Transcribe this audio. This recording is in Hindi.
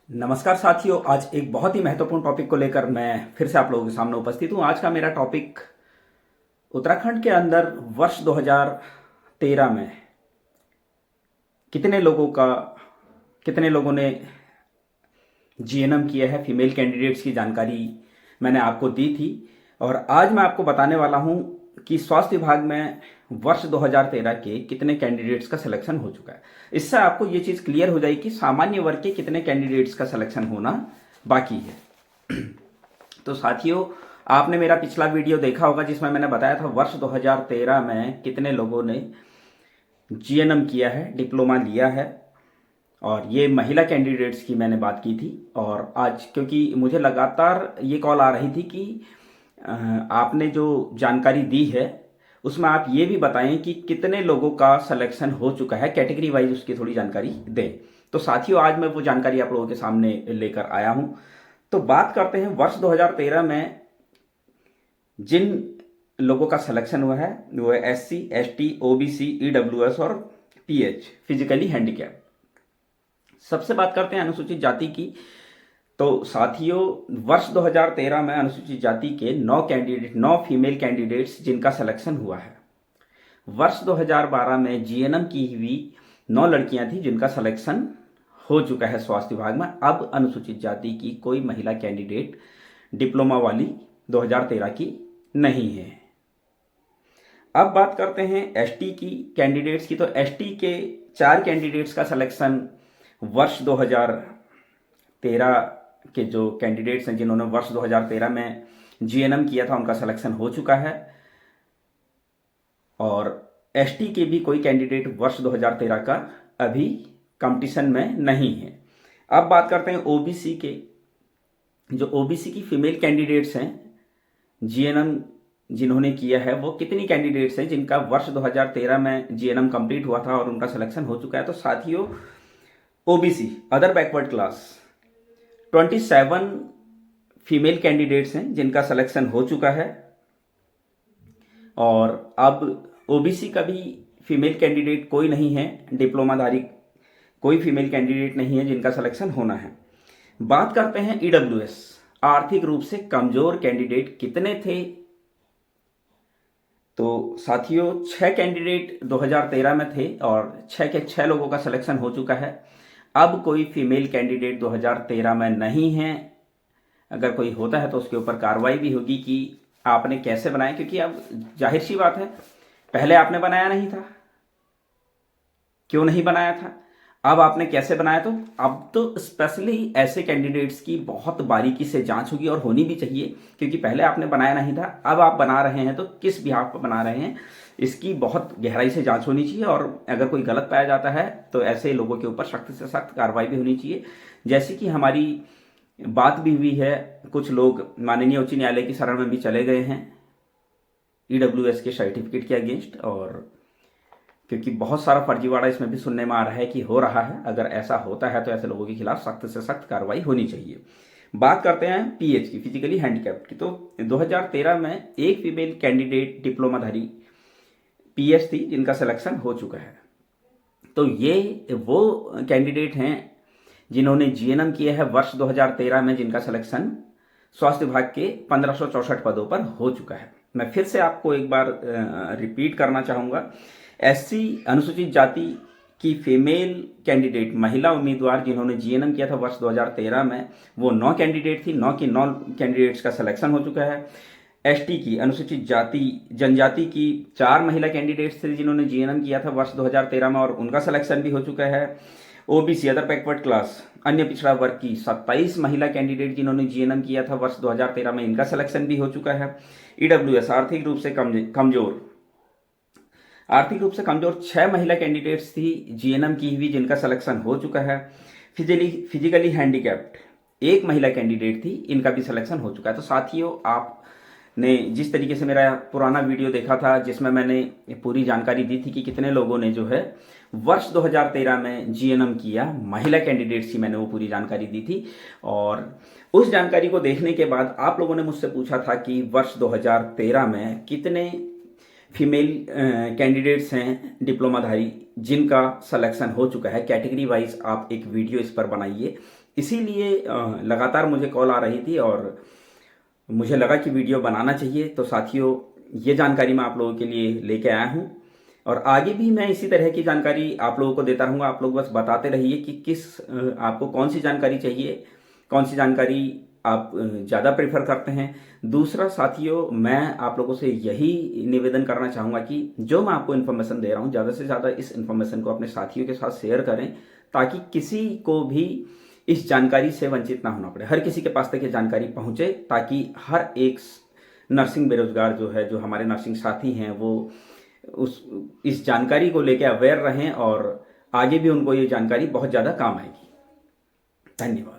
नमस्कार साथियों, आज एक बहुत ही महत्वपूर्ण टॉपिक को लेकर मैं फिर से आप लोगों के सामने उपस्थित हूं। आज का मेरा टॉपिक उत्तराखंड के अंदर वर्ष 2013 में कितने लोगों का कितने लोगों ने जीएनएम किया है, फीमेल कैंडिडेट्स की जानकारी मैंने आपको दी थी। और आज मैं आपको बताने वाला हूं कि स्वास्थ्य विभाग में वर्ष 2013 के कितने कैंडिडेट्स का सिलेक्शन हो चुका है। इससे आपको ये चीज़ क्लियर हो जाएगी कि सामान्य वर्ग के कितने कैंडिडेट्स का सिलेक्शन होना बाकी है। तो साथियों, आपने मेरा पिछला वीडियो देखा होगा जिसमें मैंने बताया था वर्ष 2013 में कितने लोगों ने जीएनएम किया है, डिप्लोमा लिया है। और ये महिला कैंडिडेट्स की मैंने बात की थी। और आज क्योंकि मुझे लगातार ये कॉल आ रही थी कि आपने जो जानकारी दी है उसमें आप ये भी बताएं कि कितने लोगों का सिलेक्शन हो चुका है, कैटेगरी वाइज उसकी थोड़ी जानकारी दें। तो साथियों, आज मैं वो जानकारी आप लोगों के सामने लेकर आया हूं। तो बात करते हैं वर्ष 2013 में जिन लोगों का सिलेक्शन हुआ है वो है SC, ST, OBC, EWS और PH, फिजिकली हैंडीकैप। सबसे बात करते हैं अनुसूचित जाति की। तो साथियों, वर्ष 2013 में अनुसूचित जाति के 9 फीमेल कैंडिडेट्स जिनका सिलेक्शन हुआ है। वर्ष 2012 में जीएनएम की हुई 9 लड़कियां थी जिनका सिलेक्शन हो चुका है स्वास्थ्य विभाग में। अब अनुसूचित जाति की कोई महिला कैंडिडेट डिप्लोमा वाली 2013 की नहीं है। अब बात करते हैं एसटी की कैंडिडेट्स की। तो एसटी के 4 कैंडिडेट्स का सिलेक्शन वर्ष 2013 के जो कैंडिडेट्स हैं जिन्होंने वर्ष 2013 में जीएनएम किया था उनका सिलेक्शन हो चुका है। और एसटी के भी कोई कैंडिडेट वर्ष 2013 का अभी कंपटीशन में नहीं है। अब बात करते हैं ओबीसी के। जो ओबीसी की फीमेल कैंडिडेट्स हैं जीएनएम जिन्होंने किया है, वो कितनी कैंडिडेट्स हैं जिनका वर्ष 2013 में जीएनएम कंप्लीट हुआ था और उनका सिलेक्शन हो चुका है। तो साथियों, OBC other backward class 27 female candidates हैं जिनका सिलेक्शन हो चुका है। और अब ओबीसी का भी फीमेल कैंडिडेट कोई नहीं है, डिप्लोमाधारी कोई फीमेल कैंडिडेट नहीं है जिनका सिलेक्शन होना है। बात करते हैं ईडब्ल्यूएस, आर्थिक रूप से कमजोर कैंडिडेट कितने थे। तो साथियों, 6 कैंडिडेट 2013 में थे और 6 के 6 लोगों का सिलेक्शन हो चुका है। अब कोई फीमेल कैंडिडेट 2013 में नहीं है। अगर कोई होता है तो उसके ऊपर कार्रवाई भी होगी कि आपने कैसे बनाया, क्योंकि अब जाहिर सी बात है, पहले आपने बनाया नहीं था, क्यों नहीं बनाया था, अब आपने कैसे बनाया। तो अब तो स्पेशली ऐसे कैंडिडेट्स की बहुत बारीकी से जांच होगी और होनी भी चाहिए, क्योंकि पहले आपने बनाया नहीं था, अब आप बना रहे हैं तो किस बिहाफ पर बना रहे हैं, इसकी बहुत गहराई से जांच होनी चाहिए। और अगर कोई गलत पाया जाता है तो ऐसे लोगों के ऊपर सख्त से सख्त कार्रवाई भी होनी चाहिए। जैसे कि हमारी बात भी हुई है, कुछ लोग माननीय उच्च न्यायालय की शरण में भी चले गए हैं ईडब्ल्यूएस के सर्टिफिकेट के अगेंस्ट। और क्योंकि बहुत सारा फर्जीवाड़ा इसमें भी सुनने में आ रहा है कि हो रहा है, अगर ऐसा होता है तो ऐसे लोगों के खिलाफ सख्त से सख्त कार्रवाई होनी चाहिए। बात करते हैं पीएच की, फिजिकली हैंडीकैप्ड की। तो 2013 में एक फीमेल कैंडिडेट डिप्लोमाधारी पीएच थी जिनका सिलेक्शन हो चुका है। तो ये वो कैंडिडेट हैं जिन्होंने जीएनएम किया है वर्ष 2013 में, जिनका सिलेक्शन स्वास्थ्य विभाग के 1564 पदों पर हो चुका है। मैं फिर से आपको एक बार रिपीट करना चाहूँगा। एससी अनुसूचित जाति की फीमेल कैंडिडेट, महिला उम्मीदवार जिन्होंने जीएनएम किया था वर्ष 2013 में, वो 9 कैंडिडेट थी। 9 की 9 कैंडिडेट्स का सिलेक्शन हो चुका है। एसटी की अनुसूचित जाति जनजाति की 4 महिला कैंडिडेट्स थे जिन्होंने जीएनएम किया था वर्ष 2013 में और उनका सिलेक्शन भी हो चुका है। ओबीसी अदर बैकवर्ड क्लास अन्य पिछड़ा वर्ग की 27 महिला कैंडिडेट जिन्होंने जीएनएम किया था वर्ष 2013 में, इनका सिलेक्शन भी हो चुका है। ईडब्ल्यूएस आर्थिक रूप से कमजोर 6 महिला कैंडिडेट्स थी जीएनएम की हुई जिनका सिलेक्शन हो चुका है। फिजिकली हैंडीकैप्ड 1 महिला कैंडिडेट थी, इनका भी सिलेक्शन हो चुका है। तो साथियों, आपने जिस तरीके से मेरा पुराना वीडियो देखा था जिसमें मैंने पूरी जानकारी दी थी कि कितने लोगों ने जो है वर्ष 2013 में जीएनएम किया, महिला कैंडिडेट्स की मैंने वो पूरी जानकारी दी थी। और उस जानकारी को देखने के बाद आप लोगों ने मुझसे पूछा था कि वर्ष 2013 में कितने फीमेल कैंडिडेट्स हैं डिप्लोमाधारी जिनका सिलेक्शन हो चुका है, कैटेगरी वाइज आप एक वीडियो इस पर बनाइए। इसीलिए लगातार मुझे कॉल आ रही थी और मुझे लगा कि वीडियो बनाना चाहिए। तो साथियों, ये जानकारी मैं आप लोगों के लिए लेके आया हूँ और आगे भी मैं इसी तरह की जानकारी आप लोगों को देता रहूँगा। आप लोग बस बताते रहिए कि आपको कौन सी जानकारी चाहिए, कौन सी जानकारी आप ज़्यादा प्रेफर करते हैं। दूसरा साथियों, मैं आप लोगों से यही निवेदन करना चाहूँगा कि जो मैं आपको इन्फॉर्मेशन दे रहा हूँ, ज़्यादा से ज़्यादा इस इन्फॉर्मेशन को अपने साथियों के साथ शेयर करें, ताकि किसी को भी इस जानकारी से वंचित ना होना पड़े, हर किसी के पास तक ये जानकारी पहुँचे, ताकि हर एक नर्सिंग बेरोजगार जो है, जो हमारे नर्सिंग साथी हैं, वो इस जानकारी को लेकर अवेयर रहें और आगे भी उनको ये जानकारी बहुत ज़्यादा काम आएगी। धन्यवाद।